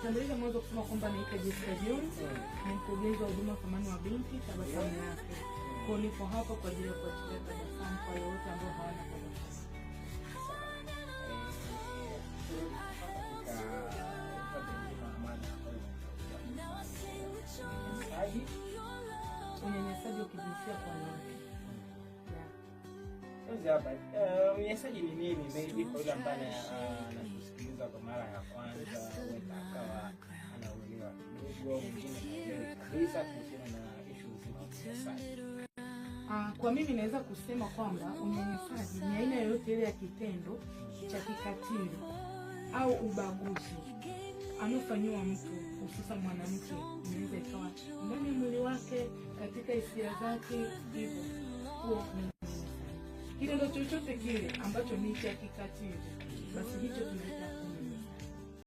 Nitambulisha mwanzo kusema kwamba naitwa Jessica John, ni mkurugenzi wa huduma thamani wa binti Tabasamu Yake. Kwa nipo hapa kwa ajili ya kuachilia tabasamu kwa wote ambao hawana tabasamu. Unyanyasaji wa kijinsia kwa wanawake. Unyanyasaji ni nini? Maybe kwa yule ambaye anasikiliza kwa mara ya kwanza, wenda akawa anauelewa kidogo, mwingine kabisa kuhusiana na issues za unyanyasaji. Kwa mimi naweza kusema kwamba unyanyasaji ni aina yoyote ile ya kitendo cha kikatili au ubaguzi anofanywa mtu, hususan mwanamke. Inaweza ikawa ndani ya mwili wake, katika hisia zake, hivyo huo kitendo chochote kile ambacho ni cha kikatili, basi hicho tunaita